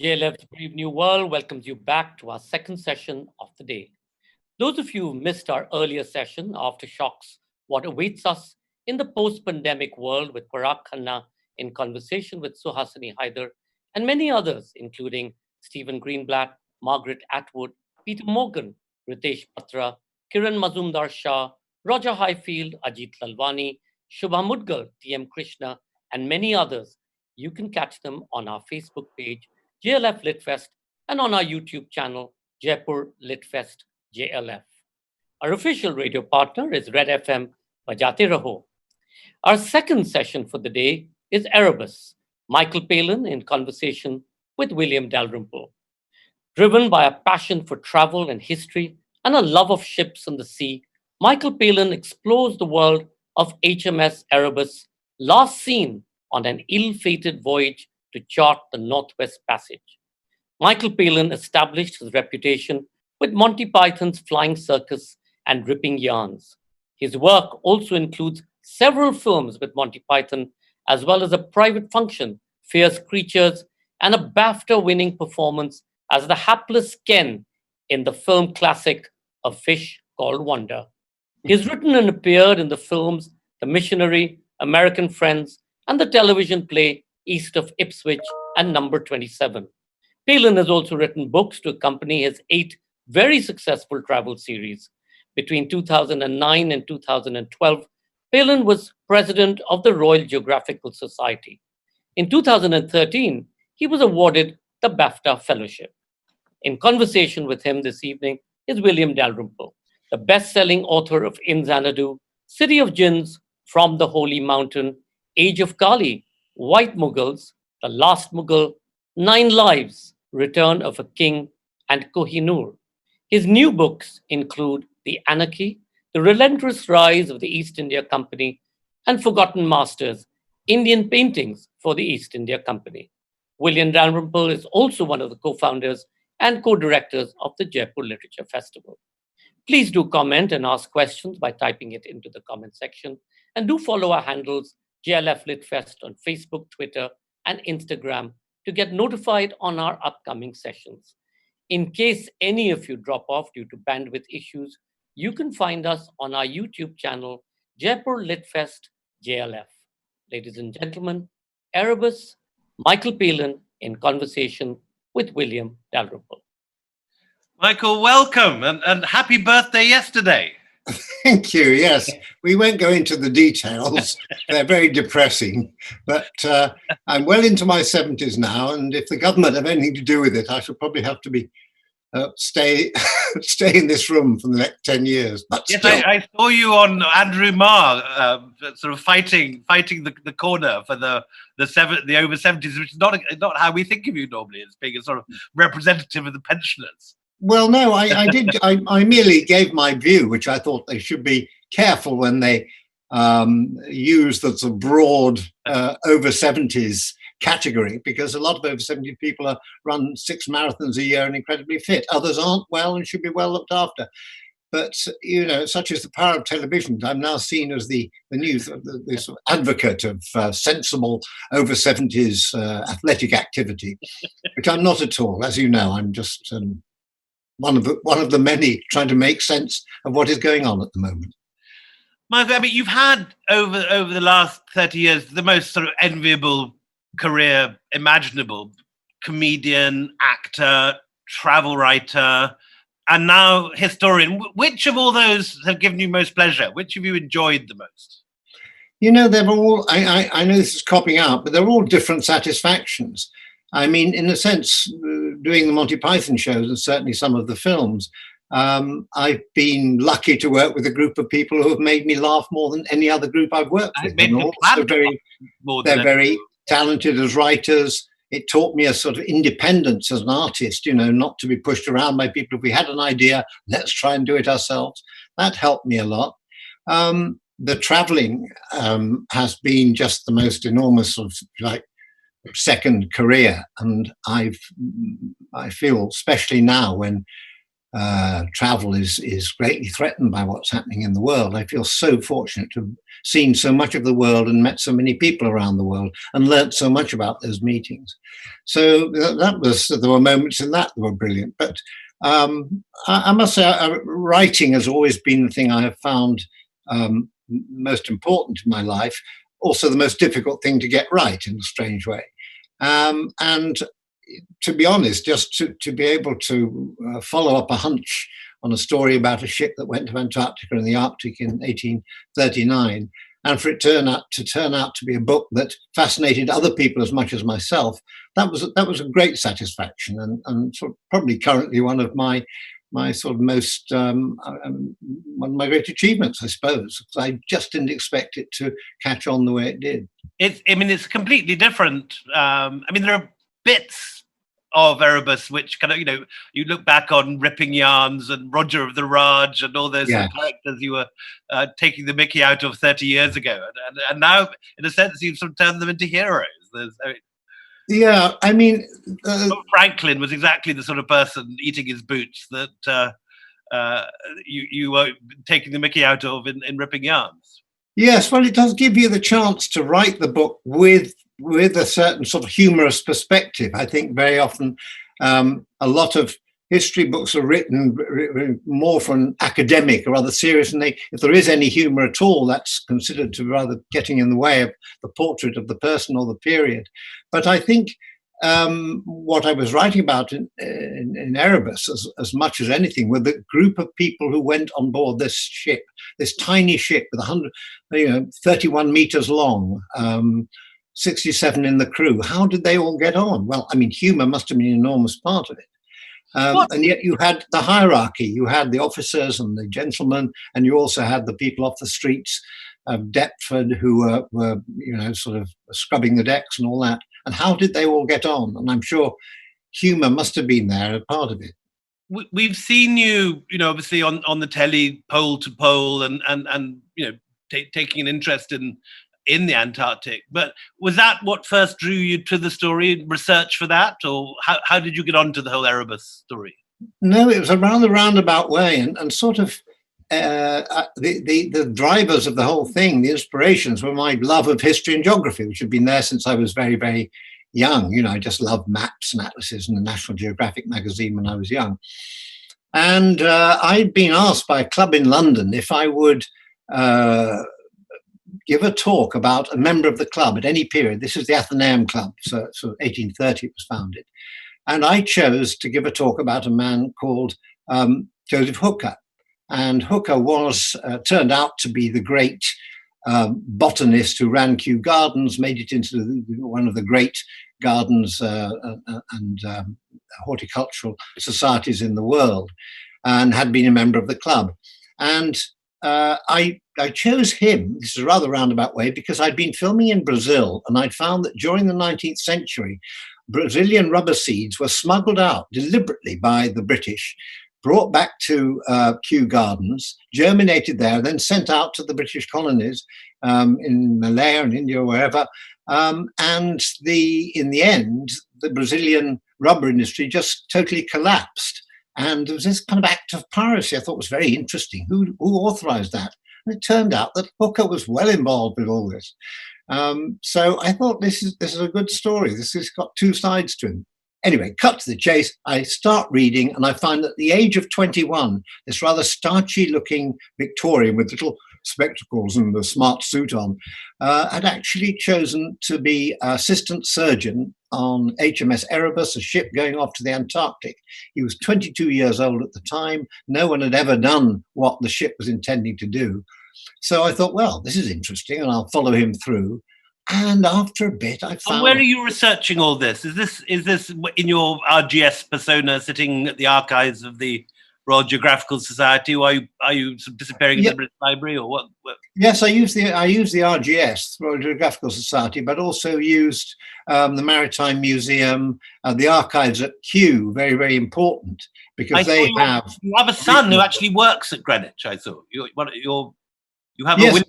JLF's Brave New World welcomes you back to our second session of the day. Those of you who missed our earlier session, Aftershocks, What Awaits Us in the Post-Pandemic World with Parag Khanna in conversation with Suhasini Haidar and many others, including Stephen Greenblatt, Margaret Atwood, Peter Morgan, Ritesh Patra, Kiran Mazumdar Shah, Roger Highfield, Ajit Lalwani, Shubha Mudgal, T.M. Krishna, and many others. You can catch them on our Facebook page, JLF Litfest, and on our YouTube channel, Jaipur Litfest JLF. Our official radio partner is Red FM Bajate Raho. Our second session for the day is Erebus, Michael Palin in conversation with William Dalrymple. Driven by a passion for travel and history and a love of ships and the sea, Michael Palin explores the world of HMS Erebus, last seen on an ill-fated voyage to chart the Northwest Passage. Michael Palin established his reputation with Monty Python's Flying Circus and Ripping Yarns. His work also includes several films with Monty Python, as well as a private function, Fierce Creatures, and a BAFTA-winning performance as the hapless Ken in the film classic A Fish Called Wanda. He's written and appeared in the films The Missionary, American Friends, and the television play East of Ipswich and Number 27. Palin has also written books to accompany his 8 very successful travel series. Between 2009 and 2012, Palin was president of the Royal Geographical Society. In 2013, he was awarded the BAFTA Fellowship. In conversation with him this evening is William Dalrymple, the best-selling author of In Xanadu, City of Jinns, From the Holy Mountain, Age of Kali, White Mughals, The Last Mughal, 9 Lives, Return of a King, and Kohinoor. His new books include The Anarchy, The Relentless Rise of the East India Company, and Forgotten Masters, Indian Paintings for the East India Company. William Dalrymple is also one of the co-founders and co-directors of the Jaipur Literature Festival. Please do comment and ask questions by typing it into the comment section, and do follow our handles JLF Litfest on Facebook, Twitter, and Instagram to get notified on our upcoming sessions. In case any of you drop off due to bandwidth issues, you can find us on our YouTube channel, Jaipur Litfest JLF. Ladies and gentlemen, Erebus, Michael Palin in conversation with William Dalrymple. Michael, welcome and happy birthday yesterday. Thank you. Yes, we won't go into the details. They're very depressing, but I'm well into my 70s now, and if the government have anything to do with it, I shall probably have to be stay in this room for the next 10 years. But yes, still. I saw you on Andrew Marr, sort of fighting the corner for the over 70s, which is not how we think of you normally, as being a sort of representative of the pensioners. Well, no, I did. I merely gave my view, which I thought they should be careful when they use the sort of broad over 70s category, because a lot of over 70 people run 6 marathons a year and incredibly fit. Others aren't well and should be well looked after. But, you know, such is the power of television. I'm now seen as the sort of advocate of sensible over 70s athletic activity, which I'm not at all. As you know, I'm just one of the many trying to make sense of what is going on at the moment. Michael, I mean, you've had over the last 30 years the most sort of enviable career imaginable: comedian, actor, travel writer, and now historian. Which of all those have given you most pleasure? Which have you enjoyed the most? You know, they're all, I know this is copping out, but they're all different satisfactions. I mean, in a sense, doing the Monty Python shows and certainly some of the films, I've been lucky to work with a group of people who have made me laugh more than any other group I've worked with. They're very talented as writers. It taught me a sort of independence as an artist, you know, not to be pushed around by people. If we had an idea, let's try and do it ourselves. That helped me a lot. The traveling has been just the most enormous sort of like second career, and I feel, especially now when travel is greatly threatened by what's happening in the world. I feel so fortunate to have seen so much of the world and met so many people around the world and learnt so much about those meetings. So there were moments in that were brilliant. But I must say, writing has always been the thing I have found most important in my life, also the most difficult thing to get right in a strange way. And to be honest, just to be able to follow up a hunch on a story about a ship that went to Antarctica and the Arctic in 1839, and for it to turn out to be a book that fascinated other people as much as myself, that was a great satisfaction, and sort of probably currently one of my sort of most one of my great achievements, I suppose. I just didn't expect it to catch on the way it did. It's completely different. There are bits of Erebus which kind of, you look back on Ripping Yarns and Roger of the Raj and all those characters you were taking the mickey out of 30 years ago, and now in a sense you've sort of turned them into heroes. Franklin was exactly the sort of person eating his boots that you were taking the mickey out of in Ripping Yarns. Yes, well, it does give you the chance to write the book with a certain sort of humorous perspective. I think very often a lot of history books are written more for an academic or rather serious, and if there is any humor at all, that's considered to be rather getting in the way of the portrait of the person or the period. But I think what I was writing about in Erebus, as much as anything, were the group of people who went on board this ship, this tiny ship with 31 meters long, 67 in the crew. How did they all get on? Well, humor must have been an enormous part of it. And yet you had the hierarchy. You had the officers and the gentlemen, and you also had the people off the streets of Deptford who were sort of scrubbing the decks and all that. And how did they all get on? And I'm sure humor must have been there as part of it. We've seen you, obviously on the telly, pole to pole, and taking an interest in the Antarctic. But was that what first drew you to the story, research for that? Or how did you get onto the whole Erebus story? No, it was a rather roundabout way, and sort of the drivers of the whole thing, the inspirations, were my love of history and geography, which had been there since I was very, very young. I just loved maps and atlases and the National Geographic magazine when I was young. And I'd been asked by a club in London if I would give a talk about a member of the club at any period. This is the Athenaeum Club, so 1830 it was founded. And I chose to give a talk about a man called Joseph Hooker. And Hooker turned out to be the great botanist who ran Kew Gardens, made it into one of the great gardens and horticultural societies in the world, and had been a member of the club. And I chose him, this is a rather roundabout way, because I'd been filming in Brazil, and I'd found that during the 19th century, Brazilian rubber seeds were smuggled out deliberately by the British, brought back to Kew Gardens, germinated there, then sent out to the British colonies in Malaya and India or wherever. And in the end, the Brazilian rubber industry just totally collapsed. And there was this kind of act of piracy I thought was very interesting. Who authorized that? And it turned out that Hooker was well involved with all this. So I thought this is a good story. This has got two sides to him. Anyway, cut to the chase. I start reading, and I find that at the age of 21, this rather starchy-looking Victorian with little spectacles and a smart suit on had actually chosen to be assistant surgeon on HMS Erebus, a ship going off to the Antarctic. He was 22 years old at the time. No one had ever done what the ship was intending to do. So I thought, well, this is interesting, and I'll follow him through. And after a bit, I found... And where are you researching all this? Is this in your RGS persona, sitting at the archives of the Royal Geographical Society, or are you disappearing in the British Library, or what? Yes, I use the RGS, Royal Geographical Society, but also used the Maritime Museum, the archives at Kew, very, very important, because you have a son who actually works at Greenwich. I saw you have a window.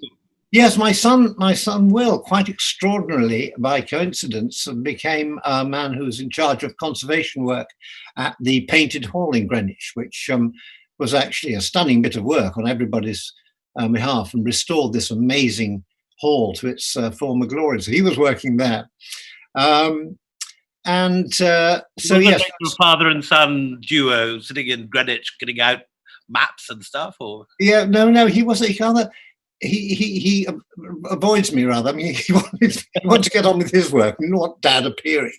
Yes, my son Will, quite extraordinarily by coincidence, became a man who was in charge of conservation work at the Painted Hall in Greenwich, which was actually a stunning bit of work on everybody's behalf, and restored this amazing hall to its former glory. So he was working there. So yes, your father and son duo sitting in Greenwich getting out maps and stuff, or yeah, no, he wasn't. He avoids me rather. I mean, he wanted to get on with his work and not Dad appearing,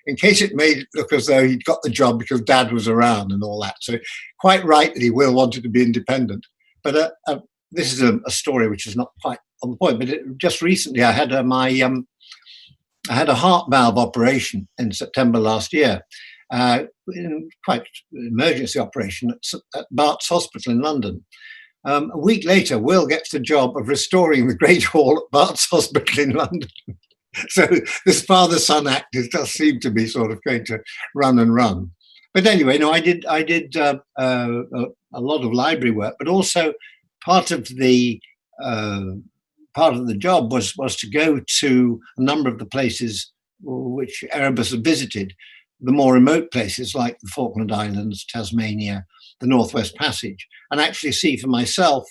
in case it made it look as though he'd got the job because Dad was around and all that. So quite rightly, Will wanted to be independent. But this is a story which is not quite on the point. But just recently, I had I had a heart valve operation in September last year, quite emergency operation at Bart's Hospital in London. A week later, Will gets the job of restoring the Great Hall at Bart's Hospital in London. So this father-son act does seem to be sort of going to run and run. But anyway, no, I did a lot of library work, but also part of the job was to go to a number of the places which Erebus had visited, the more remote places like the Falkland Islands, Tasmania, the Northwest Passage, and actually see for myself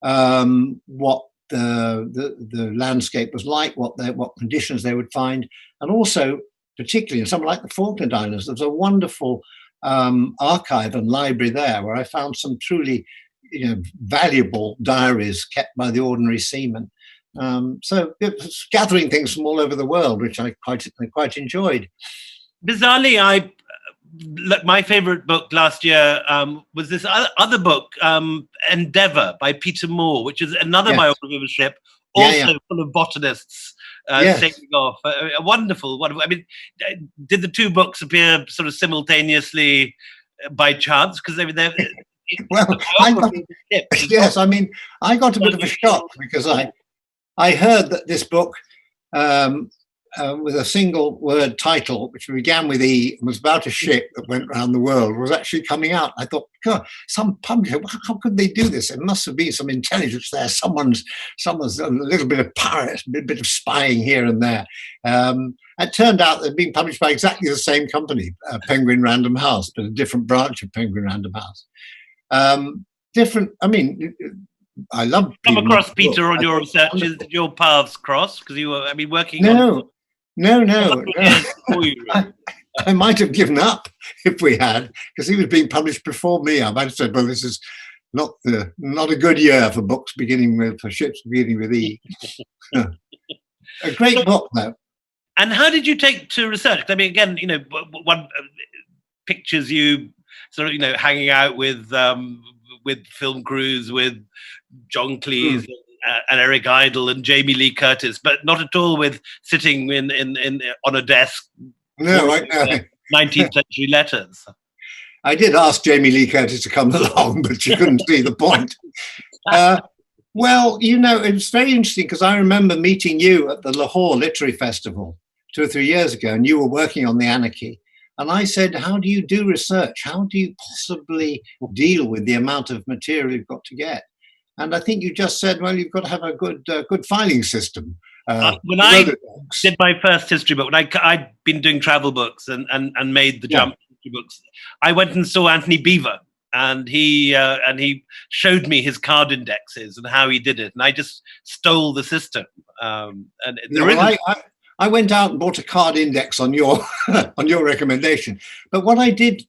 what the landscape was like, what conditions they would find, and also, particularly in somewhere like the Falkland Islands, there's a wonderful archive and library there where I found some truly valuable diaries kept by the ordinary seamen. So it was gathering things from all over the world, which I quite enjoyed. Bizarrely, my favorite book last year was this other book, Endeavour by Peter Moore, which is another biography of a ship, also full of botanists sailing off. A wonderful. I mean, did the two books appear sort of simultaneously by chance? Because they're well, yes. I mean, I got a bit of a shock because I heard that this book, with a single word title, which began with E, and was about a ship that went around the world, was actually coming out. I thought, God, some publisher, how could they do this? There must have been some intelligence there. Someone's done a little bit of pirates, a bit of spying here and there. It turned out they'd been published by exactly the same company, Penguin Random House, but a different branch of Penguin Random House. I mean, I love come across Peter on your researches. Did your paths cross? Because you were, working. No. I might have given up if we had, because he was being published before me. I might have said, well, this is not a good year for books for ships beginning with E. A great book, though. And how did you take to research? I mean, again, one pictures you sort of, hanging out with film crews, with John Cleese and Eric Idle and Jamie Lee Curtis, but not at all with sitting in on a desk. No, 19th century letters. I did ask Jamie Lee Curtis to come along, but she couldn't see the point. Well, it's very interesting because I remember meeting you at the Lahore Literary Festival 2 or 3 years ago, and you were working on the Anarchy. And I said, how do you do research? How do you possibly deal with the amount of material you've got to get? And I think you just said, well, you've got to have a good filing system. When I did my first history book, when I'd been doing travel books and made the jump to history books, I went and saw Anthony Beevor, and he showed me his card indexes and how he did it, and I just stole the system. I went out and bought a card index on your recommendation. But what I did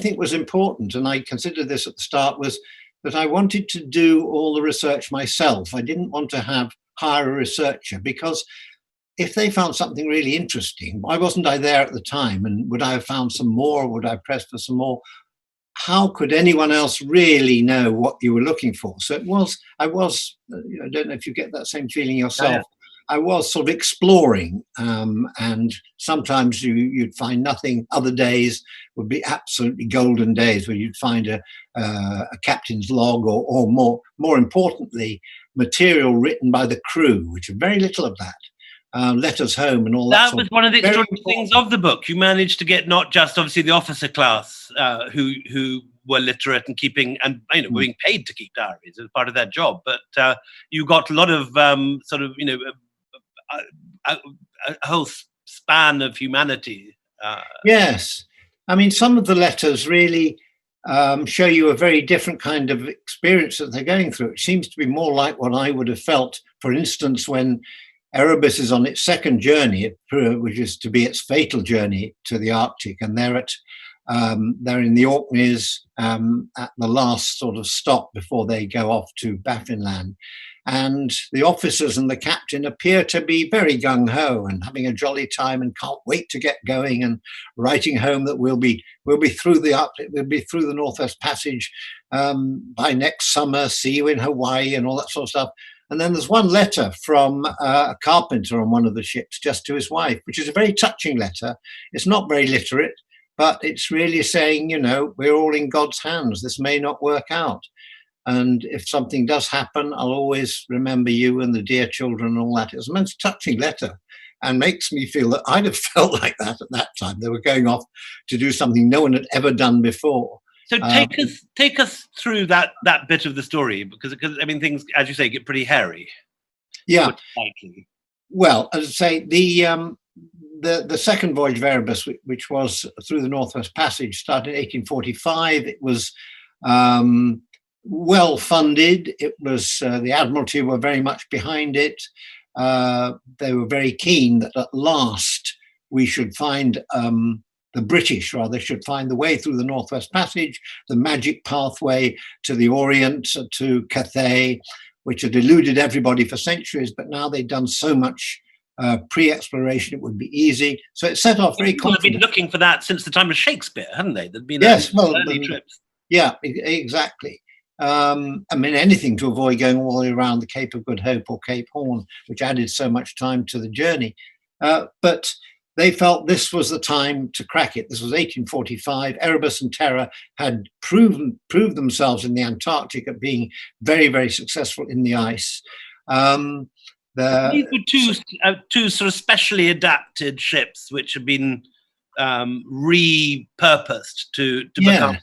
think was important, and I considered this at the start, was that I wanted to do all the research myself. I didn't want to hire a researcher, because if they found something really interesting, why wasn't I there at the time? And would I have found some more? Would I have pressed for some more? How could anyone else really know what you were looking for? So I don't know if you get that same feeling yourself. Yeah. I was sort of exploring, and sometimes you'd find nothing. Other days would be absolutely golden days where you'd find a captain's log, or more importantly, material written by the crew, which are very little of that. Letters home and all that. That was one of the extraordinary things of the book. You managed to get not just obviously the officer class who were literate and keeping, and were being paid to keep diaries as part of their job. But you got a lot of a whole span of humanity. Yes. I mean, some of the letters really show you a very different kind of experience that they're going through. It seems to be more like what I would have felt, for instance, when Erebus is on its second journey, which is to be its fatal journey to the Arctic, and they're in the Orkneys at the last sort of stop before they go off to Baffinland. And the officers and the captain appear to be very gung-ho and having a jolly time and can't wait to get going and writing home that we'll be through the Arctic, we'll be through the Northwest Passage by next summer, see you in Hawaii and all that sort of stuff. And then there's one letter from a carpenter on one of the ships just to his wife, which is a very touching letter. It's not very literate, but it's really saying, we're all in God's hands. This may not work out. And if something does happen, I'll always remember you and the dear children and all that. It's a most touching letter and makes me feel that I'd have felt like that at that time. They were going off to do something no one had ever done before. So take us through that bit of the story, because I mean, things, as you say, get pretty hairy. Yeah. Well, as I say, the second voyage of Erebus, which was through the Northwest Passage, started in 1845. It was well funded. It was the Admiralty were very much behind it. They were very keen that at last we should find the British rather should find the way through the Northwest Passage, the magic pathway to the Orient, to Cathay, which had eluded everybody for centuries. But now they'd done so much pre-exploration, it would be easy. So it set off very People confident. have been looking for that since the time of Shakespeare, haven't they? There'd been early trips. Yeah, exactly. I mean, anything to avoid going all the way around the Cape of Good Hope or Cape Horn, which added so much time to the journey. But they felt this was the time to crack it. This was 1845. Erebus and Terror had proved themselves in the Antarctic at being very, very successful in the ice. These were two sort of specially adapted ships which have been repurposed to become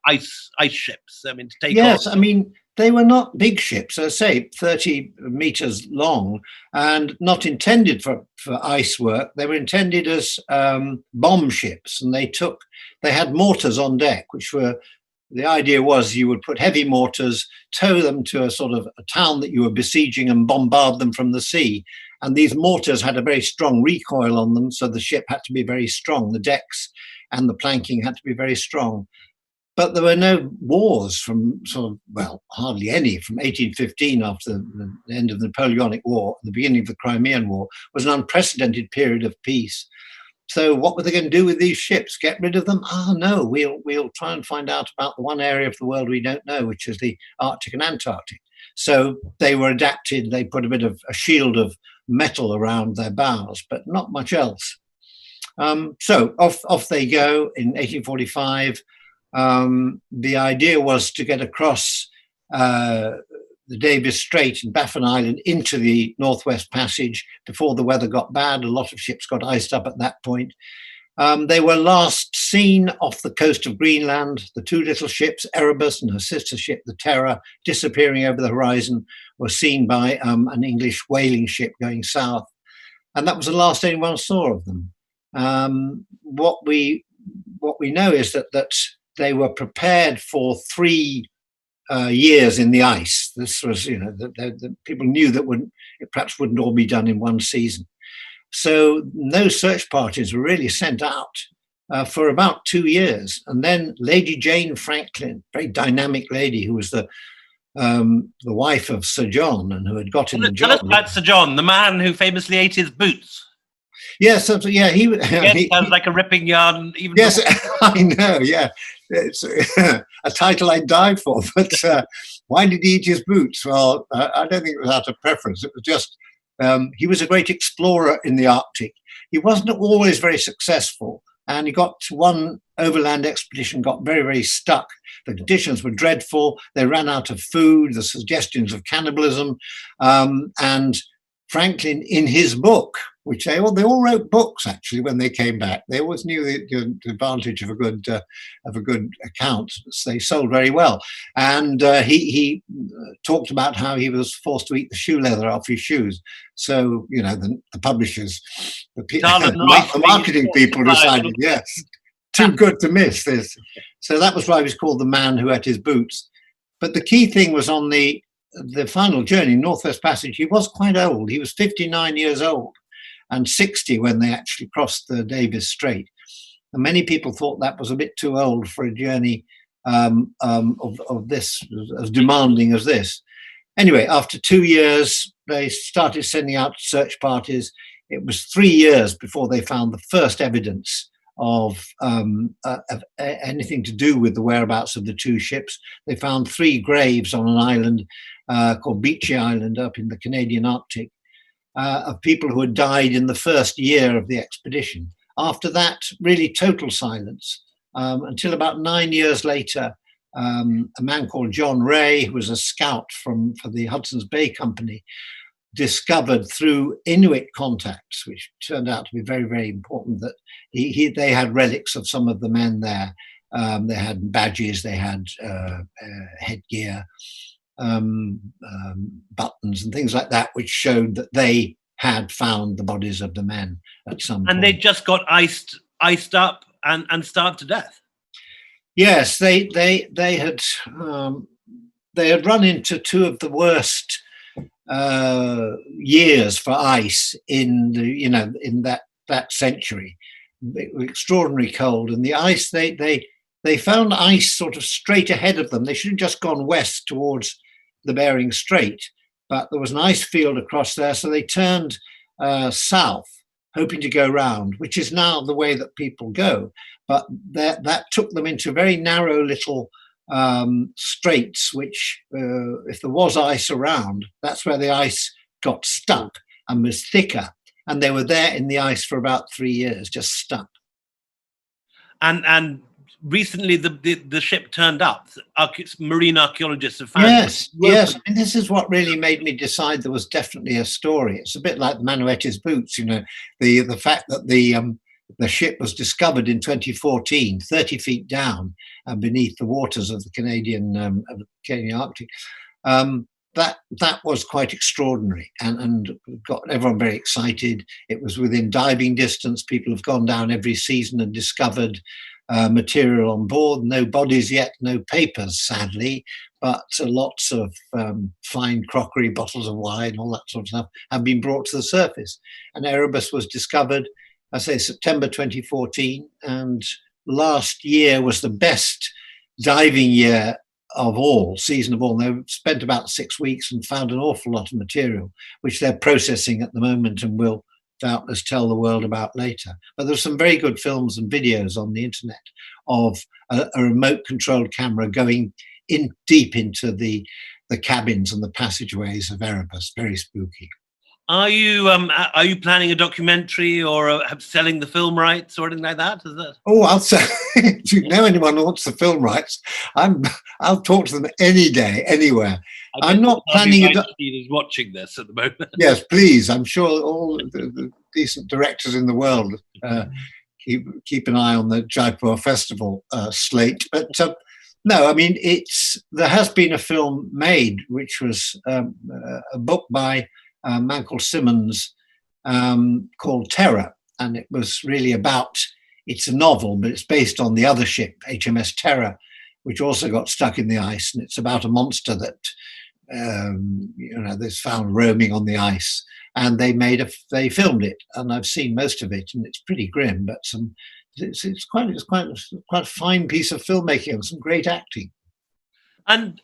ice ships. I mean, to take Yes, on. I mean, they were not big ships, as I say, 30 meters long and not intended for ice work. They were intended as bomb ships, and they had mortars on deck, the idea was you would put heavy mortars, tow them to a sort of a town that you were besieging and bombard them from the sea. And these mortars had a very strong recoil on them, so the ship had to be very strong. The decks and the planking had to be very strong. But there were no wars from hardly any, from 1815 after the end of the Napoleonic War, the beginning of the Crimean War, was an unprecedented period of peace. So what were they going to do with these ships? Get rid of them? No, we'll try and find out about the one area of the world we don't know, which is the Arctic and Antarctic. So they were adapted. They put a bit of a shield of metal around their bows, but not much else. So off they go in 1845. The idea was to get across the Davis Strait and Baffin Island into the Northwest Passage before the weather got bad. A lot of ships got iced up at that point. They were last seen off the coast of Greenland. The two little ships, Erebus and her sister ship, the Terror, disappearing over the horizon, were seen by an English whaling ship going south. And that was the last anyone saw of them. What we know is that they were prepared for 3 years in the ice. This was, the people knew that it perhaps wouldn't all be done in one season. So no search parties were really sent out for about 2 years. And then Lady Jane Franklin, very dynamic lady who was the wife of Sir John and who had got in the job. Tell us about Sir John, the man who famously ate his boots. Yes, he sounds like a ripping yarn. Even yes, I know. Yeah, it's a title I'd die for. But why did he eat his boots? Well, I don't think it was out of preference. It was just he was a great explorer in the Arctic. He wasn't always very successful, and he got to one overland expedition, got very, very stuck. The conditions were dreadful. They ran out of food. The suggestions of cannibalism, and Franklin in his book, which they all wrote books actually when they came back. They always knew the advantage of a good account. They sold very well, and he talked about how he was forced to eat the shoe leather off his shoes. So the publishers, the marketing people decided, yes, too good to miss this. So that was why he was called the man who ate his boots. But the key thing was on the final journey, Northwest Passage. He was quite old. He was 59 years old and 60 when they actually crossed the Davis Strait. And many people thought that was a bit too old for a journey of this, as demanding as this. Anyway, after 2 years, they started sending out search parties. It was 3 years before they found the first evidence of anything to do with the whereabouts of the two ships. They found 3 graves on an island called Beechey Island up in the Canadian Arctic of people who had died in the first year of the expedition. After that, really total silence until about 9 years later. A man called John Ray, who was a scout for the Hudson's Bay Company, discovered through Inuit contacts, which turned out to be very, very important, that they had relics of some of the men there. They had badges, they had headgear, buttons and things like that, which showed that they had found the bodies of the men at some point. And they just got iced up and starved to death. Yes, they had run into 2 of the worst years for ice in that century. It was extraordinary cold, and the ice they found ice sort of straight ahead of them. They should have just gone west towards the Bering Strait, but there was an ice field across there, so they turned south, hoping to go round, which is now the way that people go. But that took them into very narrow little straits, which, if there was ice around, that's where the ice got stuck and was thicker. And they were there in the ice for about 3 years, just stuck. And recently the ship turned up. Marine archaeologists have found yes. And this is what really made me decide there was definitely a story. It's a bit like the man who ate his boots, the fact that the ship was discovered in 2014, 30 feet down beneath the waters of the Canadian Arctic. That was quite extraordinary and got everyone very excited. It was within diving distance. People have gone down every season and discovered material on board. No bodies yet, no papers, sadly, but lots of fine crockery, bottles of wine, all that sort of stuff have been brought to the surface. And Erebus was discovered, I say, September 2014, and last year was the best diving year of all, season of all. They spent about 6 weeks and found an awful lot of material, which they're processing at the moment and will doubtless tell the world about later. But there's some very good films and videos on the internet of a remote controlled camera going in deep into the cabins and the passageways of Erebus. Very spooky. Are you planning a documentary or selling the film rights or anything like that? Is that? Oh, I'll say. Do you know anyone who wants the film rights? I'll talk to them any day, anywhere. I'm not planning. Is watching this at the moment. Yes, please. I'm sure all the decent directors in the world keep an eye on the Jaipur Festival slate. But no, I mean there has been a film made, which was a book by a man called Simmons called Terror, and it was really about. It's a novel, but it's based on the other ship, HMS Terror, which also got stuck in the ice, and it's about a monster that that's found roaming on the ice. And they filmed it, and I've seen most of it, and it's pretty grim, but it's quite a fine piece of filmmaking and some great acting. And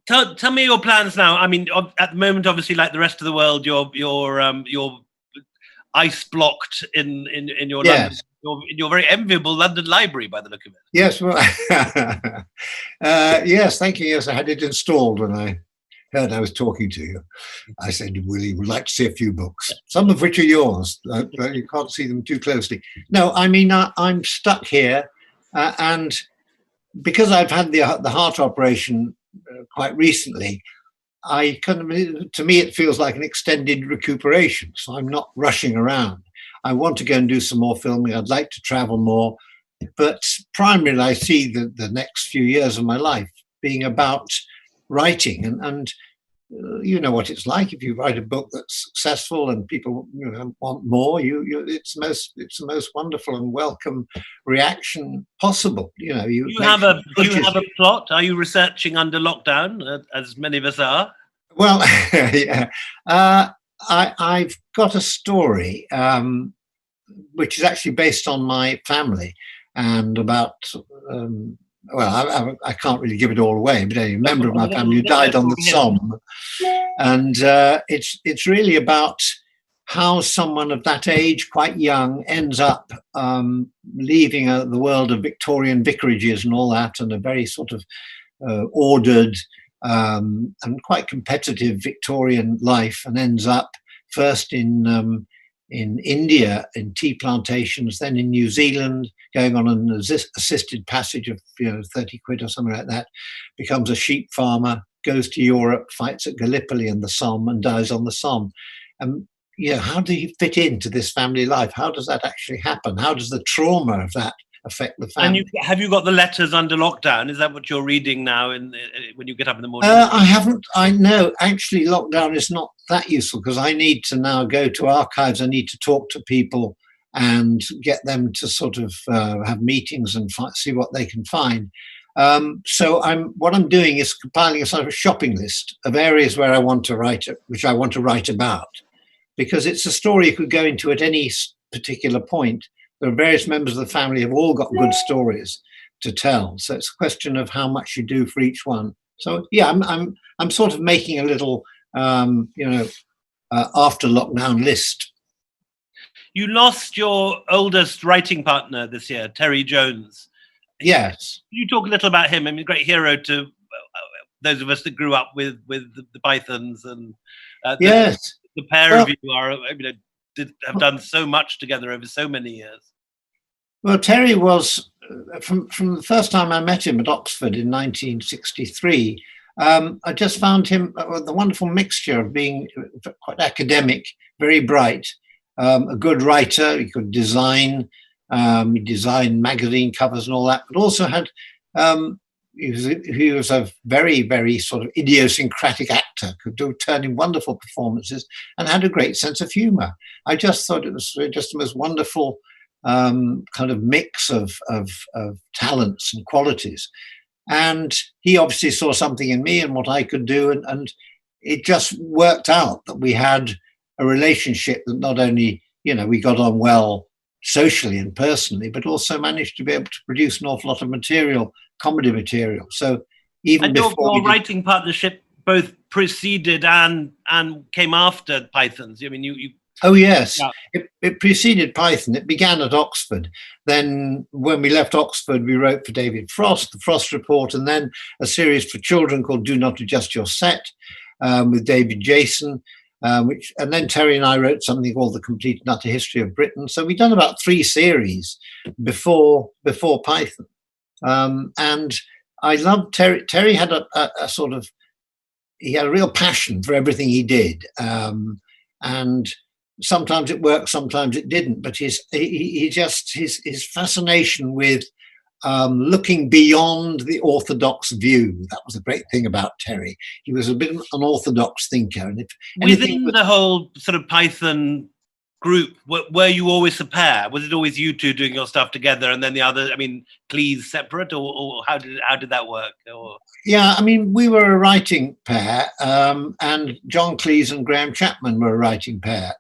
tell me your plans now. I mean, at the moment, obviously, like the rest of the world, you're ice blocked in your London. In your very enviable London library, by the look of it. Yes, well, yes, thank you. Yes, I had it installed when I heard I was talking to you. I said, Willie would like to see a few books, some of which are yours. You can't see them too closely. No, I mean, I'm stuck here, and because I've had the heart operation quite recently, I kind of, to me, it feels like an extended recuperation. So I'm not rushing around. I want to go and do some more filming. I'd like to travel more, but primarily I see the next few years of my life being about writing, and you know what it's like if you write a book that's successful and people want more. It's the most wonderful and welcome reaction possible. Do you have a plot? Are you researching under lockdown, as many of us are? Well, yeah. I've got a story which is actually based on my family and about. I can't really give it all away, but a member of my family who died on the Somme, and it's really about how someone of that age, quite young, ends up leaving the world of Victorian vicarages and all that, and a very sort of ordered and quite competitive Victorian life, and ends up first in India in tea plantations, then in New Zealand, going on an assisted passage of 30 quid or something like that, becomes a sheep farmer, goes to Europe, fights at Gallipoli in the Somme, and dies on the Somme. How do you fit into this family life? How does that actually happen? How does the trauma of that affect the family? And have you got the letters under lockdown? Is that what you're reading now when you get up in the morning? I haven't. I know. Actually, lockdown is not that useful because I need to now go to archives. I need to talk to people and get them to sort of have meetings and see what they can find. So what I'm doing is compiling a sort of a shopping list of areas where I want to write, which I want to write about, because it's a story you could go into at any particular point. There are various members of the family have all got good stories to tell. So it's a question of how much you do for each one. So yeah, I'm sort of making a little after lockdown list. You lost your oldest writing partner this year, Terry Jones. Yes. Can you talk a little about him? I mean, a great hero to those of us that grew up with the Pythons, and yes, the pair of you have done so much together over so many years. Well, Terry was, from the first time I met him at Oxford in 1963, I just found him the wonderful mixture of being quite academic, very bright, a good writer. He could design, he designed magazine covers and all that, but also had, he was a very, very sort of idiosyncratic actor, could turn in wonderful performances and had a great sense of humour. I just thought it was just the most wonderful kind of mix of talents and qualities. And he obviously saw something in me and what I could do. And it just worked out that we had a relationship that not only, we got on well socially and personally, but also managed to be able to produce an awful lot of material, comedy material. So even before your writing partnership both preceded and came after Pythons. I mean, you Oh, yes. Yeah. It preceded Python. It began at Oxford. Then when we left Oxford, we wrote for David Frost, The Frost Report, and then a series for children called Do Not Adjust Your Set with David Jason, and then Terry and I wrote something called The Complete and Utter History of Britain. So we'd done about 3 series before Python. And I loved Terry. Terry had a sort of, he had a real passion for everything he did. And sometimes it worked, sometimes it didn't. But his fascination with looking beyond the orthodox view, that was a great thing about Terry. He was a bit of an orthodox thinker. And within the whole sort of Python group, were you always a pair? Was it always you two doing your stuff together and then the other, Cleese separate, or how did that work? Or... Yeah, we were a writing pair, and John Cleese and Graham Chapman were a writing pair.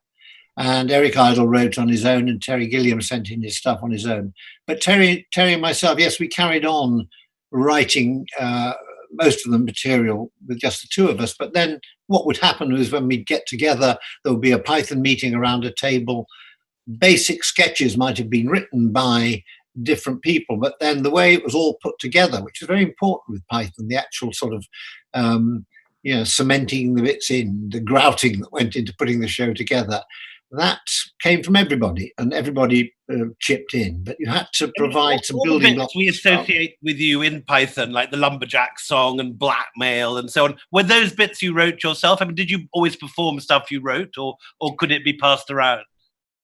And Eric Idle wrote on his own, and Terry Gilliam sent in his stuff on his own. But Terry and myself, yes, we carried on writing most of the material with just the two of us. But then what would happen was when we'd get together, there would be a Python meeting around a table. Basic sketches might have been written by different people, but then the way it was all put together, which is very important with Python, the actual sort of cementing the bits in, the grouting that went into putting the show together, that came from everybody, and everybody chipped in. But you had to provide some all building the blocks. bits we associate with you in Python, like the lumberjack song and blackmail and so on, were those bits you wrote yourself? I mean, did you always perform stuff you wrote, or could it be passed around?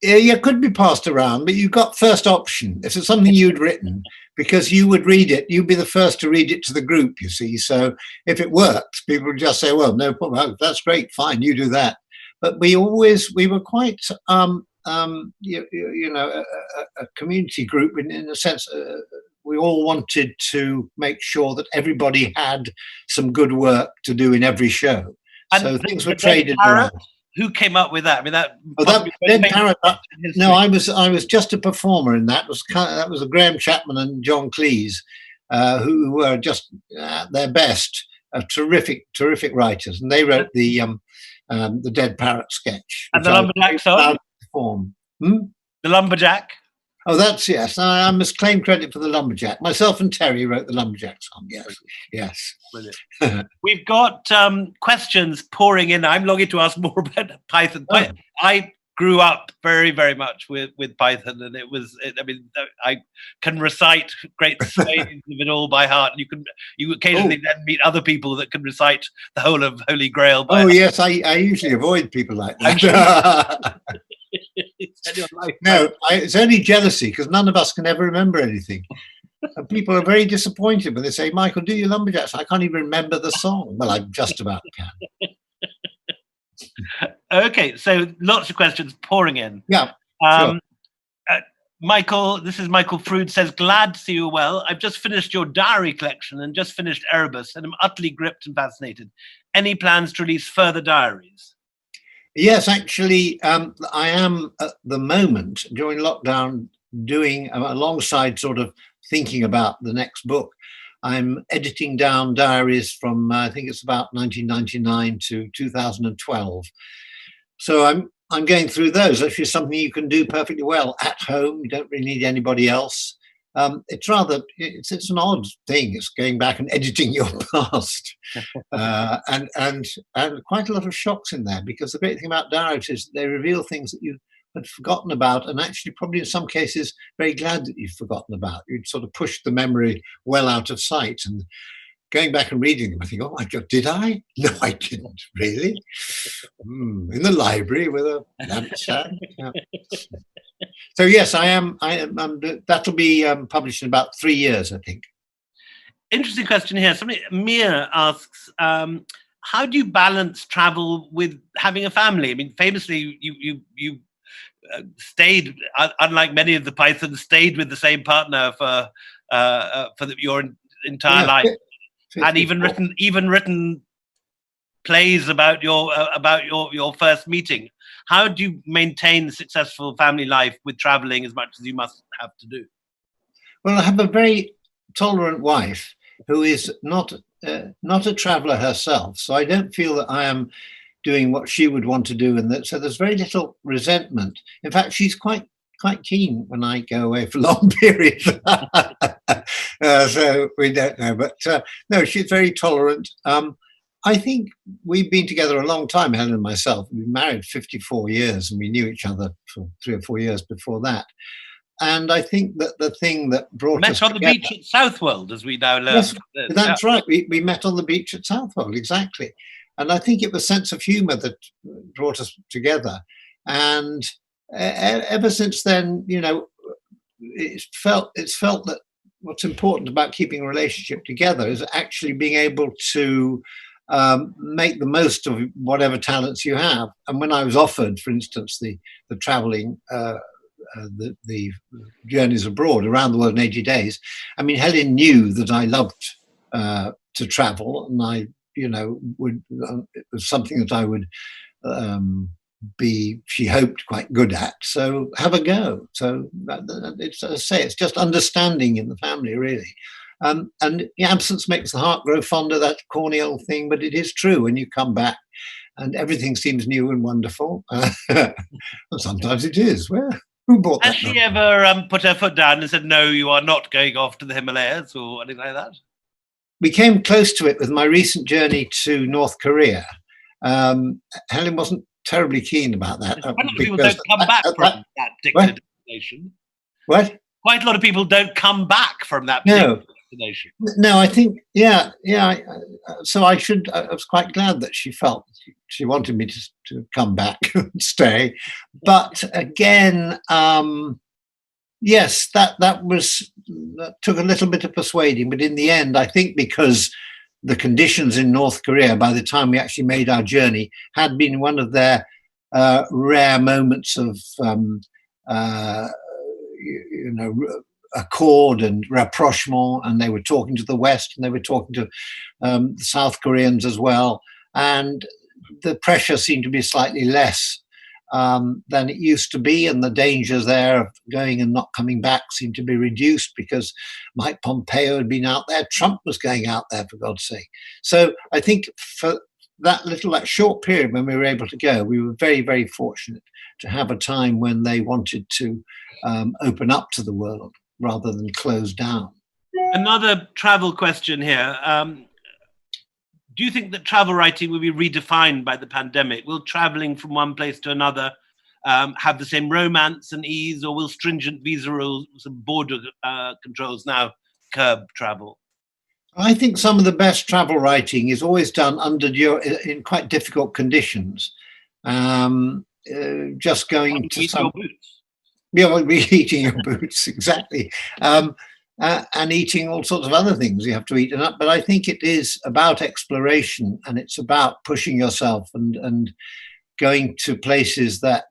Yeah, it could be passed around, but you got first option. If it's something you'd written, because you would read it, you'd be the first to read it to the group, you see. So if it worked, people would just say, well, no problem, that's great, fine, you do that. But we were quite, you know, a community group in a sense. We all wanted to make sure that everybody had some good work to do in every show. And so things were the Dead traded Parrot? around. Who came up with that? I mean, that. Dead Parrot. No, I was just a performer in that. That was Graham Chapman and John Cleese, who were just at their best, terrific writers, and they wrote the Dead Parrot sketch. And the lumberjack song. The lumberjack. Oh, that's yes. I must claim credit for the lumberjack. Myself and Terry wrote the lumberjack song. Yes. Brilliant. We've got questions pouring in. I'm longing to ask more about Python. Oh. I grew up very, very much with Python, and I mean, I can recite great swathes of it all by heart. And you occasionally then meet other people that can recite the whole of Holy Grail by heart. Yes, I usually avoid people like that. No, it's only jealousy, because none of us can ever remember anything. And people are very disappointed when they say, Michael, do your lumberjacks? I can't even remember the song. Well, I just about can. Okay, so lots of questions pouring in. Yeah. Sure. Michael, this is Michael Frood, says, glad to see you well. I've just finished your diary collection and just finished Erebus, and I'm utterly gripped and fascinated. Any plans to release further diaries? Yes, actually, I am at the moment during lockdown doing, alongside sort of thinking about the next book, I'm editing down diaries from, I think it's about 1999 to 2012. So I'm going through those. Actually, something you can do perfectly well at home. You don't really need anybody else. It's an odd thing. It's going back and editing your past, and quite a lot of shocks in there, because the great thing about diaries is they reveal things that you had forgotten about, and actually probably in some cases very glad that you've forgotten about. You'd sort of pushed the memory well out of sight, and going back and reading them, I think, oh my God, did I? No, I didn't, really. In the library with a lampstand. Yeah. So yes, I am. That'll be published in about 3 years, I think. Interesting question here. Mia asks, how do you balance travel with having a family? I mean, famously, you stayed, unlike many of the Pythons, stayed with the same partner for your entire life, and even written plays about your first meeting. How do you maintain a successful family life with traveling as much as you must have to do? Well, I have a very tolerant wife who is not a traveller herself, so I don't feel that I am doing what she would want to do, and so there's very little resentment. In fact, she's quite keen when I go away for long periods. So we don't know, but no, she's very tolerant. I think we've been together a long time, Helen and myself. We've been married 54 years, and we knew each other for 3 or 4 years before that. And I think that the thing that brought us on the together, beach at Southwold, as we now learn. Yes, that's right. We met on the beach at Southwold, exactly. And I think it was sense of humour that brought us together. And ever since then, you know, it's felt that what's important about keeping a relationship together is actually being able to make the most of whatever talents you have. And when I was offered, for instance, the travelling, the journeys abroad around the world in 80 days, I mean, Helen knew that I loved to travel, and I, you know, it was something that I would be, she hoped, quite good at. So have a go. So it's, as I say, it's just understanding in the family, really. And the absence makes the heart grow fonder, that corny old thing, but it is true when you come back and everything seems new and wonderful. Well, sometimes it is. Well, who bought that? Has she ever put her foot down and said, no, you are not going off to the Himalayas or anything like that? We came close to it with my recent journey to North Korea. Helen wasn't terribly keen about that. Quite a lot of people don't come back from that particular destination. What? Quite a lot of people don't come back from that particular destination. No, I think, yeah. So I was quite glad that she felt she wanted me to come back and stay. But again, yes, that took a little bit of persuading. But in the end, I think because the conditions in North Korea, by the time we actually made our journey, had been one of their rare moments of accord and rapprochement, and they were talking to the West, and they were talking to the South Koreans as well, and the pressure seemed to be slightly less than it used to be, and the dangers there of going and not coming back seemed to be reduced because Mike Pompeo had been out there, Trump was going out there, for God's sake. So I think for that short period when we were able to go, we were very, very fortunate to have a time when they wanted to open up to the world rather than close down. Another travel question here. Do you think that travel writing will be redefined by the pandemic? Will traveling from one place to another have the same romance and ease, or will stringent visa rules and border controls now curb travel? I think some of the best travel writing is always done in quite difficult conditions. Just going to some... your boots. Yeah, well, eating your boots, exactly. And eating all sorts of other things you have to eat. But I think it is about exploration, and it's about pushing yourself and going to places that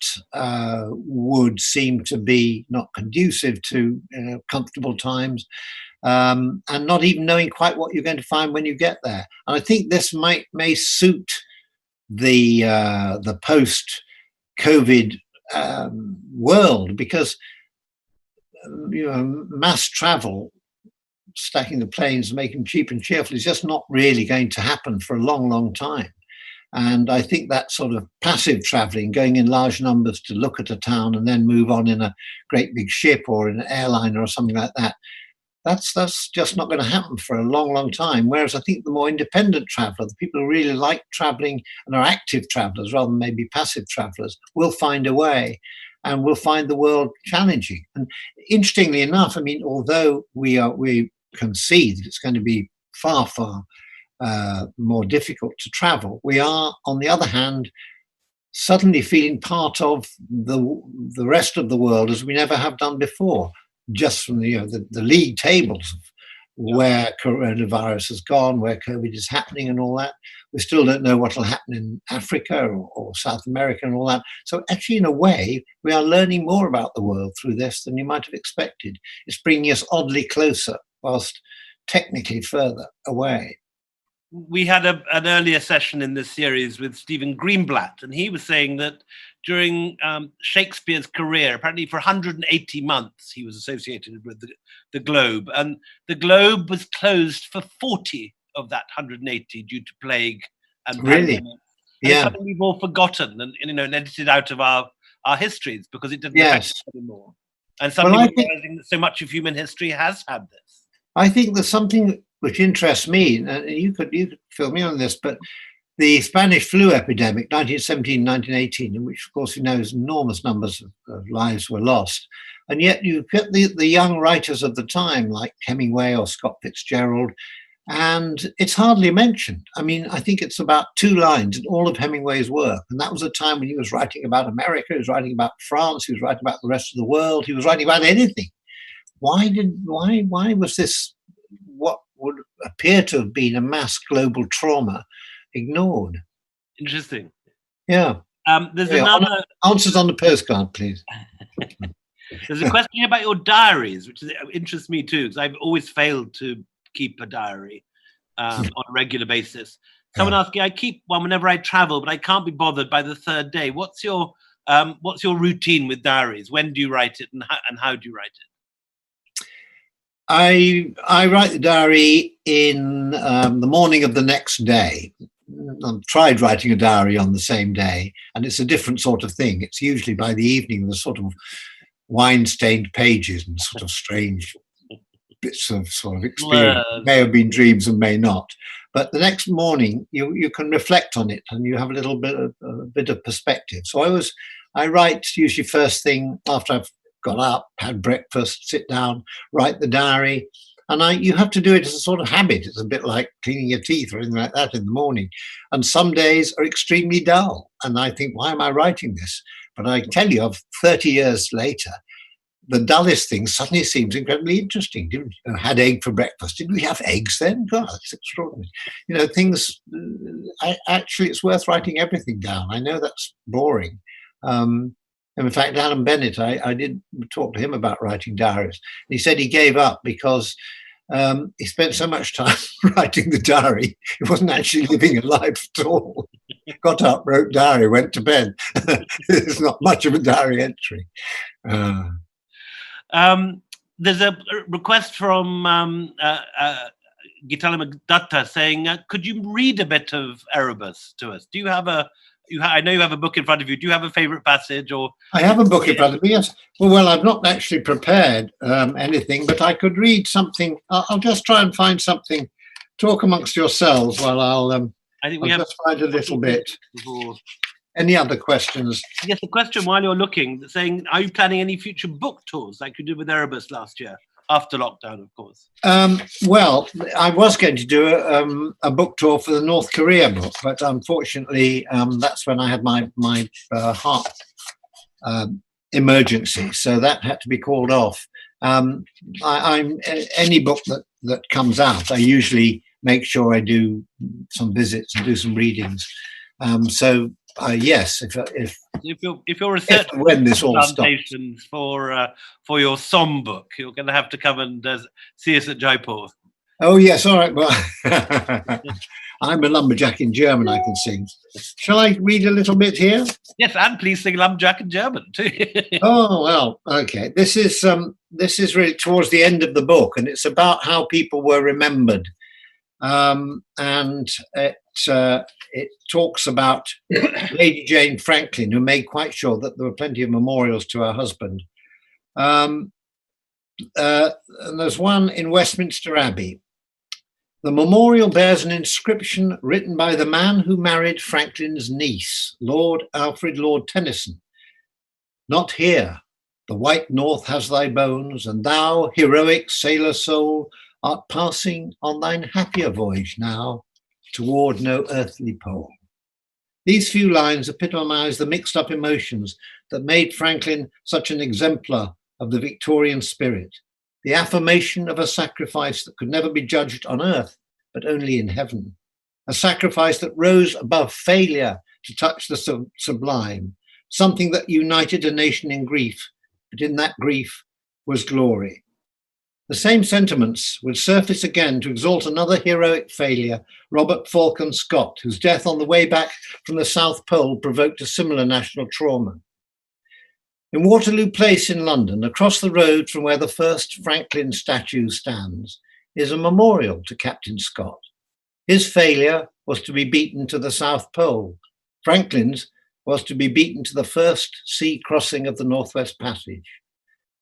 would seem to be not conducive to comfortable times, and not even knowing quite what you're going to find when you get there. And I think this may suit the post-COVID world, because mass travel, stacking the planes, making them cheap and cheerful, is just not really going to happen for a long, long time. And I think that sort of passive traveling, going in large numbers to look at a town and then move on in a great big ship or in an airliner or something like that, that's just not going to happen for a long, long time. Whereas I think the more independent traveller, the people who really like travelling and are active travellers rather than maybe passive travellers, will find a way and will find the world challenging. And interestingly enough, I mean, although we can see that it's going to be far, far more difficult to travel, we are, on the other hand, suddenly feeling part of the rest of the world as we never have done before. Just from the league tables of where coronavirus has gone, where COVID is happening and all that. We still don't know what will happen in Africa or South America and all that. So actually, in a way, we are learning more about the world through this than you might have expected. It's bringing us oddly closer, whilst technically further away. We had an earlier session in this series with Stephen Greenblatt, and he was saying that during Shakespeare's career, apparently for 180 months, he was associated with the Globe, and the Globe was closed for 40 of that 180 due to plague and really, pandemic. Yeah, something we've all forgotten and edited out of our histories because it didn't affect us anymore. And suddenly we're realizing that so much of human history has had this. I think there's something which interests me, and you could fill me on this, but the Spanish flu epidemic, 1917, 1918, in which, of course, enormous numbers of lives were lost. And yet you get the young writers of the time, like Hemingway or Scott Fitzgerald, and it's hardly mentioned. I mean, I think it's about 2 lines in all of Hemingway's work. And that was a time when he was writing about America, he was writing about France, he was writing about the rest of the world, he was writing about anything. Why was this, what would appear to have been a mass global trauma, ignored? Interesting. Yeah. There's another answers on the postcard, please. There's a question about your diaries, which interests me too, because I've always failed to keep a diary on a regular basis. Someone asking, I keep one whenever I travel, but I can't be bothered by the 3rd day. What's your routine with diaries? When do you write it, and how do you write it? I write the diary in the morning of the next day. I've tried writing a diary on the same day, and it's a different sort of thing. It's usually by the evening with sort of wine-stained pages and sort of strange bits of sort of experience. May have been dreams and may not. But the next morning, you can reflect on it and you have a bit of perspective. So I write usually first thing after I've got up, had breakfast, sit down, write the diary. And you have to do it as a sort of habit. It's a bit like cleaning your teeth or anything like that in the morning. And some days are extremely dull. And I think, why am I writing this? But I tell you, 30 years later, the dullest thing suddenly seems incredibly interesting. Had egg for breakfast. Did we have eggs then? God, that's extraordinary. Things, actually, it's worth writing everything down. I know that's boring. And in fact, Alan Bennett, I did talk to him about writing diaries. He said he gave up because he spent so much time writing the diary, he wasn't actually living a life at all. Got up, wrote diary, went to bed. There's not much of a diary entry. There's a request from Gitala Magdatta saying, could you read a bit of Erebus to us? Do you have I know you have a book in front of you. Do you have a favourite passage? Or I have a book in front of me, yes. Well, I've not actually prepared anything, but I could read something. I'll just try and find something. Talk amongst yourselves while I think I'll just find a little bit. Any other questions? Yes, the question while you're looking, saying, are you planning any future book tours like you did with Erebus last year? After lockdown, of course. Well, I was going to do a book tour for the North Korea book, but unfortunately, that's when I had my heart emergency, so that had to be called off. Any book that comes out, I usually make sure I do some visits and do some readings. Yes, if you're researching when this all stops for your SOM book, you're going to have to come and see us at Jaipur. Oh yes, all right. Well, I'm a lumberjack in German. I can sing. Shall I read a little bit here? Yes, and please sing lumberjack in German too. Oh well, okay. This is really towards the end of the book, and it's about how people were remembered, and it talks about Lady Jane Franklin, who made quite sure that there were plenty of memorials to her husband. And there's one in Westminster Abbey. The memorial bears an inscription written by the man who married Franklin's niece, Lord Alfred Lord Tennyson. Not here. The white north has thy bones, and thou, heroic sailor soul, art passing on thine happier voyage now, toward no earthly pole. These few lines epitomize the mixed-up emotions that made Franklin such an exemplar of the Victorian spirit, the affirmation of a sacrifice that could never be judged on earth, but only in heaven, a sacrifice that rose above failure to touch the sublime, something that united a nation in grief, but in that grief was glory. The same sentiments would surface again to exalt another heroic failure, Robert Falcon Scott, whose death on the way back from the South Pole provoked a similar national trauma. In Waterloo Place in London, across the road from where the first Franklin statue stands, is a memorial to Captain Scott. His failure was to be beaten to the South Pole. Franklin's was to be beaten to the first sea crossing of the Northwest Passage.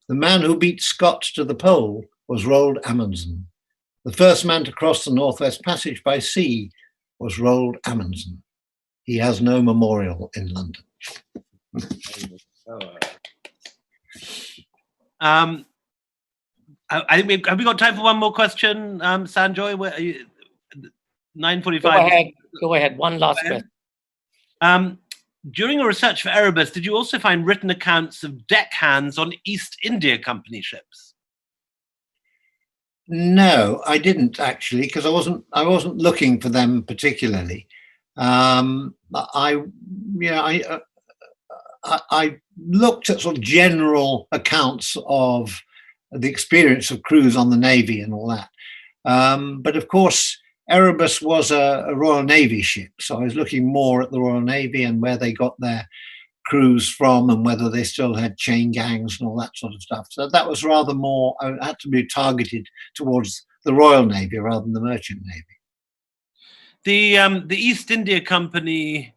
The man who beat Scott to the pole was Roald Amundsen. The first man to cross the Northwest Passage by sea was Roald Amundsen. He has no memorial in London. I think have we got time for one more question, Sanjoy? Where are you? 9:45. Go ahead. One last question. During your research for Erebus, did you also find written accounts of deckhands on East India Company ships? No, I didn't actually, because I wasn't looking for them particularly. I looked at sort of general accounts of the experience of crews on the Navy and all that. But of course, Erebus was a Royal Navy ship, so I was looking more at the Royal Navy and where they got their crews from and whether they still had chain gangs and all that sort of stuff. So that was rather more, I had to be targeted towards the Royal Navy rather than the Merchant Navy. The East India Company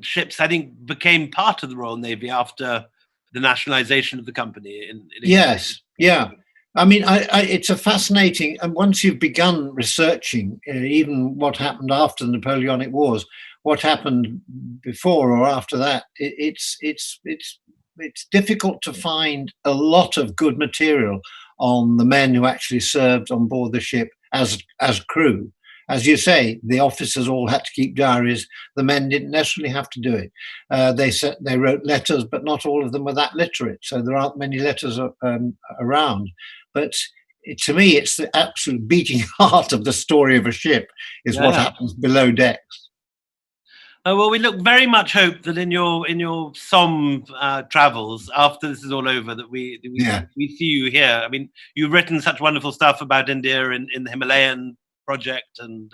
ships, I think, became part of the Royal Navy after the nationalisation of the company. Yes, yeah. I mean, it's a fascinating, and once you've begun researching, even what happened after the Napoleonic Wars, what happened before or after that, it's difficult to find a lot of good material on the men who actually served on board the ship as crew. As you say, the officers all had to keep diaries. The men didn't necessarily have to do it. They wrote letters, but not all of them were that literate. So there aren't many letters around. But to me, it's the absolute beating heart of the story of a ship is what happens below decks. Well, we look very much hope that in your Somme travels, after this is all over, that we see you here. I mean, you've written such wonderful stuff about India in the Himalayan project, and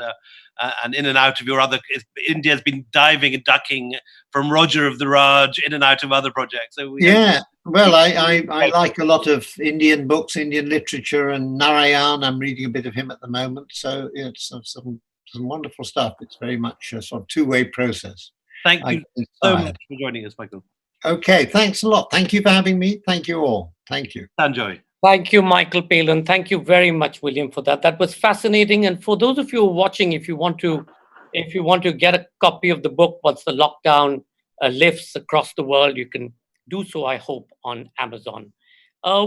in and out of your other. India's been diving and ducking from Roger of the Raj in and out of other projects. So well, I like a lot of Indian books, Indian literature, and Narayan. I'm reading a bit of him at the moment, so it's some wonderful stuff. It's very much a sort of two-way process. Thank you so much for joining us, Michael. Okay, thanks a lot. Thank you for having me. Thank you all. Thank you. Sanjoy. Thank you, Michael Palin. Thank you very much, William, for that. That was fascinating. And for those of you watching, if you want to get a copy of the book once the lockdown lifts across the world, you can do so, I hope, on Amazon.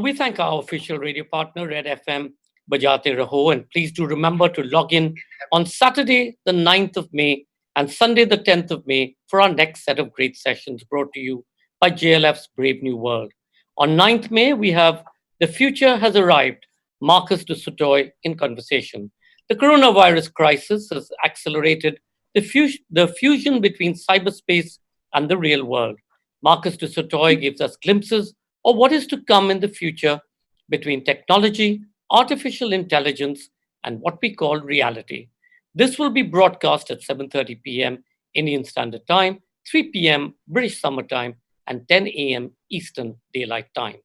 We thank our official radio partner, Red FM, Bajate Raho, and please do remember to log in on Saturday, the 9th of May, and Sunday, the 10th of May, for our next set of great sessions brought to you by JLF's Brave New World. On 9th May, we have The Future Has Arrived, Marcus de Sotoy in conversation. The coronavirus crisis has accelerated the fusion between cyberspace and the real world. Marcus de Sotoy gives us glimpses of what is to come in the future between technology, artificial intelligence, and what we call reality. This will be broadcast at 7:30 p.m. Indian Standard Time, 3 p.m. British Summer Time, and 10 a.m. Eastern Daylight Time.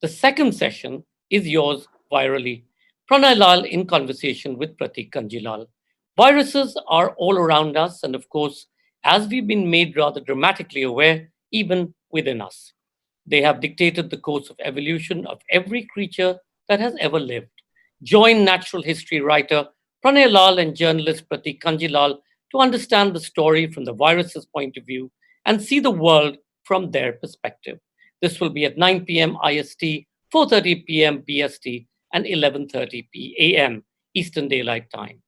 The second session is yours virally. Pranay Lal in conversation with Pratik Kanjilal. Viruses are all around us, and of course, as we've been made rather dramatically aware, even within us. They have dictated the course of evolution of every creature that has ever lived. Join natural history writer Pranay Lal and journalist Pratik Kanjilal to understand the story from the virus's point of view and see the world from their perspective. This will be at 9 p.m. IST, 4:30 p.m. BST, and 11:30 p.m. Eastern Daylight Time.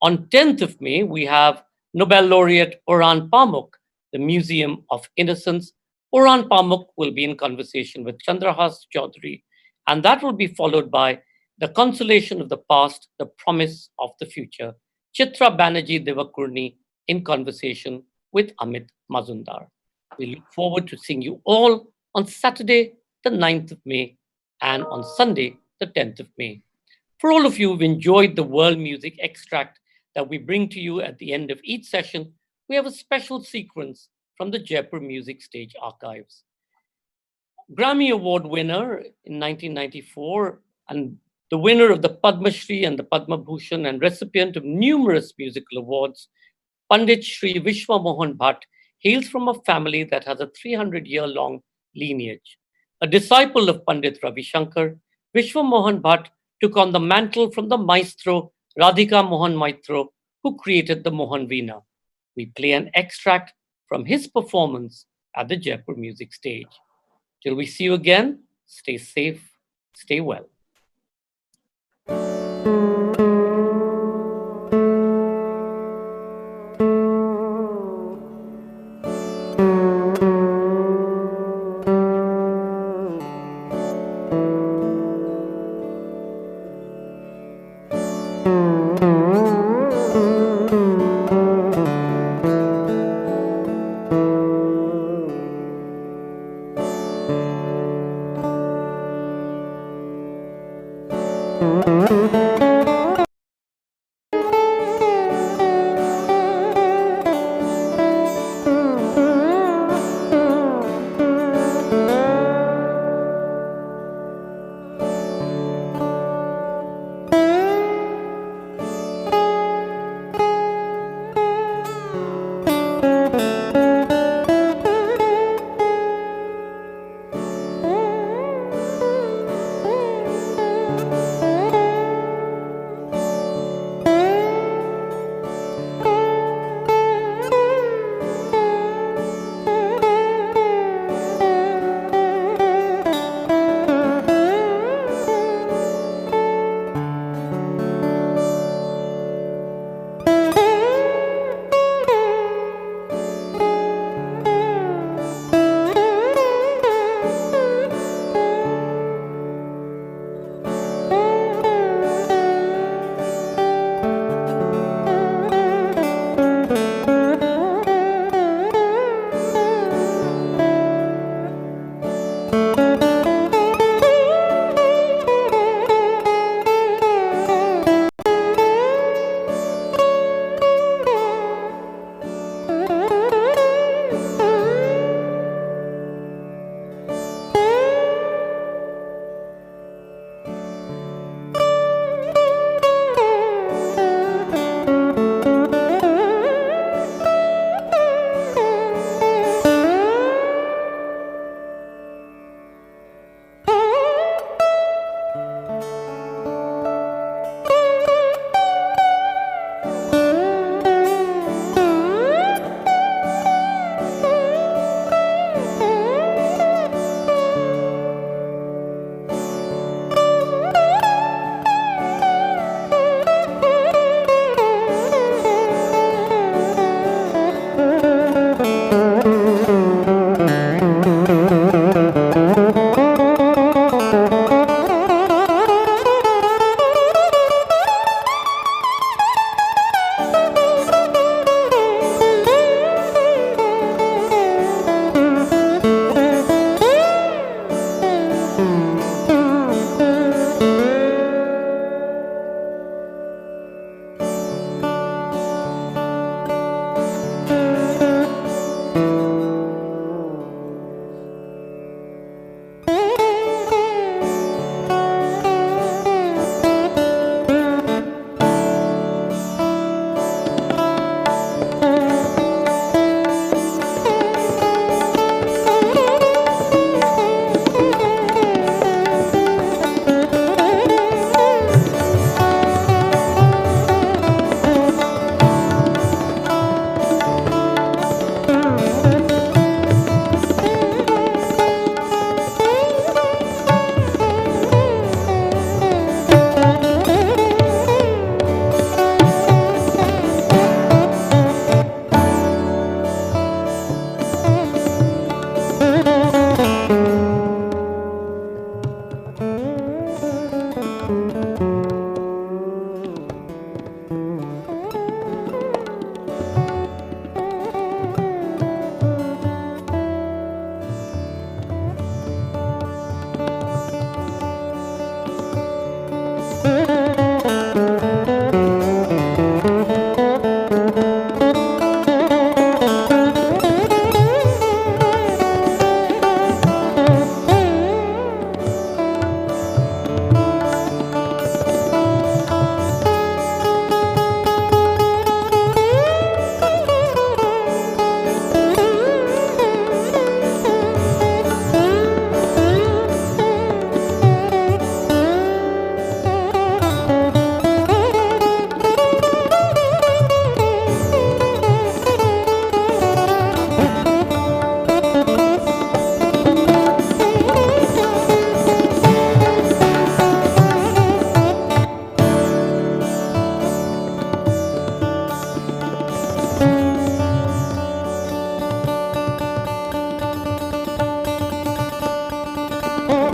On 10th of May, we have Nobel laureate Orhan Pamuk, the Museum of Innocence. Orhan Pamuk will be in conversation with Chandrahas Chaudhary, and that will be followed by The Consolation of the Past, The Promise of the Future, Chitra Banerjee Devakurni in conversation with Amit Mazumdar. We look forward to seeing you all on Saturday, the 9th of May, and on Sunday, the 10th of May. For all of you who've enjoyed the world music extract that we bring to you at the end of each session, we have a special sequence from the Jaipur Music Stage Archives. Grammy Award winner in 1994 and the winner of the Padma Shri and the Padma Bhushan and recipient of numerous musical awards, Pandit Shri Vishwa Mohan Bhatt hails from a family that has a 300-year-long lineage. A disciple of Pandit Ravi Shankar, Vishwa Mohan Bhatt took on the mantle from the maestro Radhika Mohan Maitro, who created the Mohan Veena. We play an extract from his performance at the Jaipur Music Stage. Till we see you again, stay safe, stay well.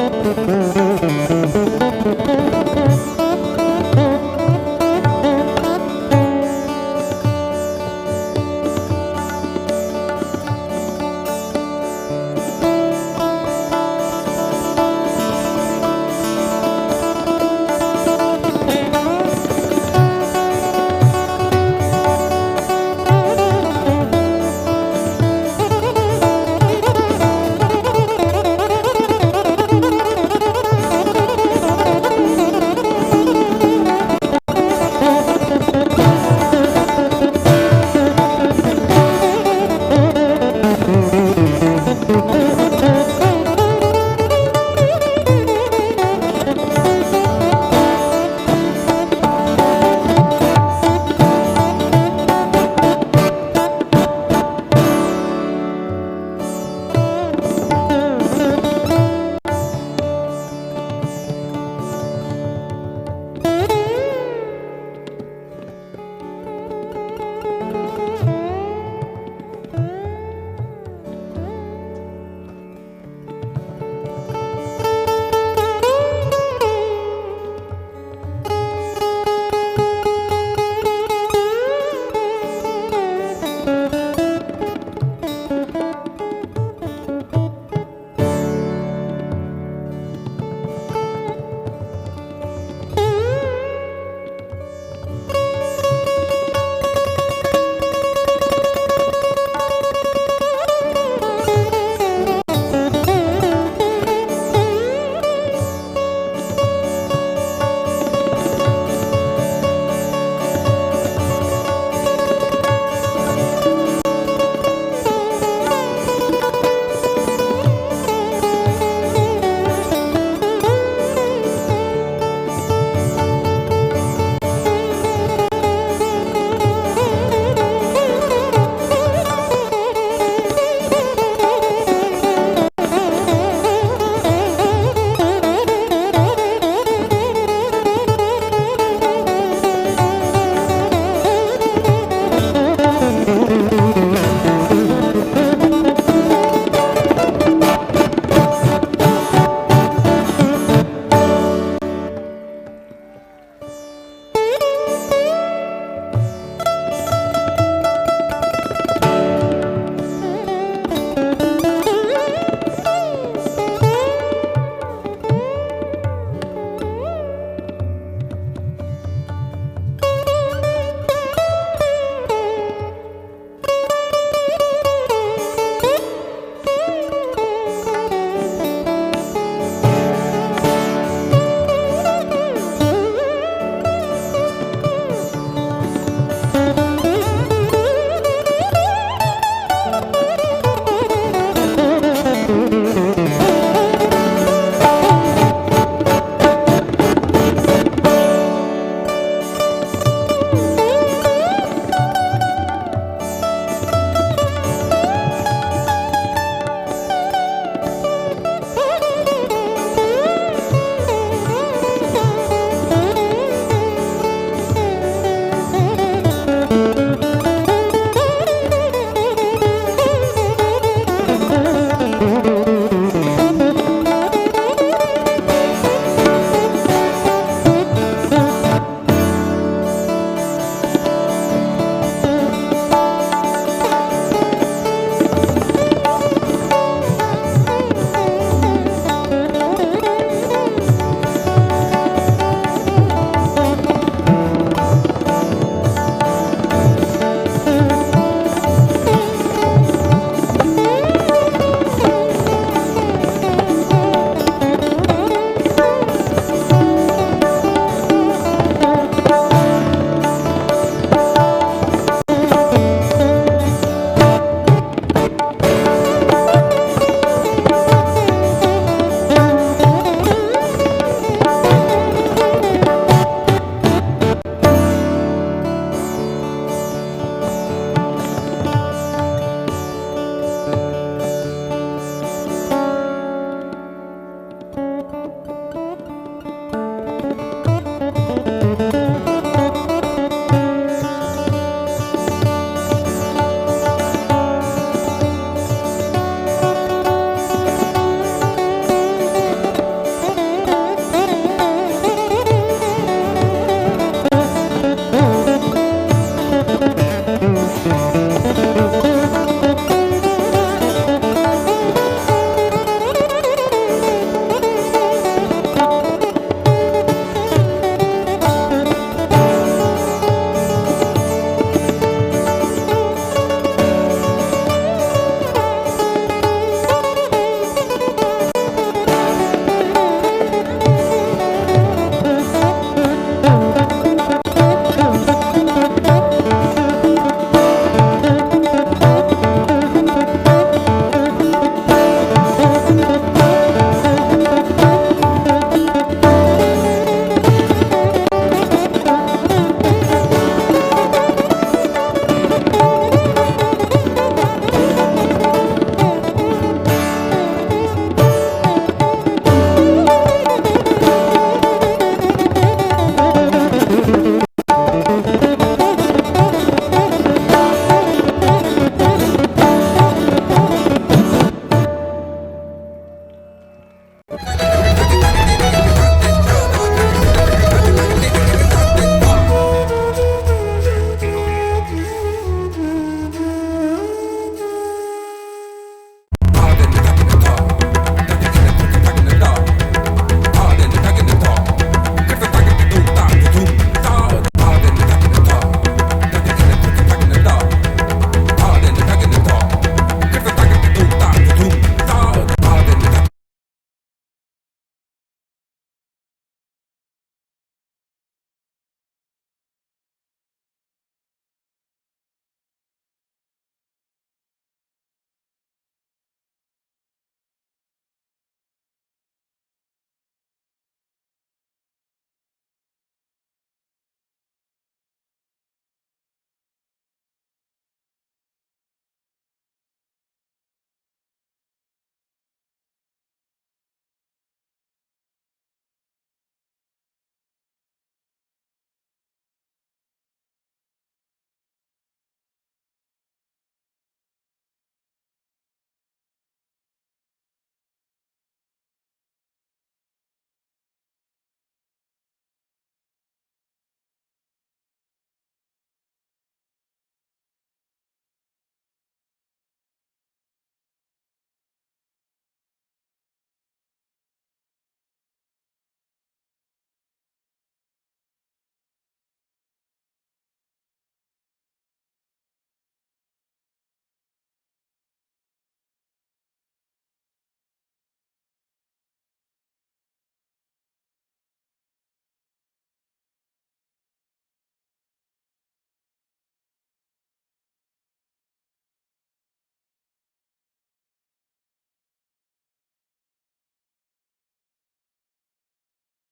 Bye.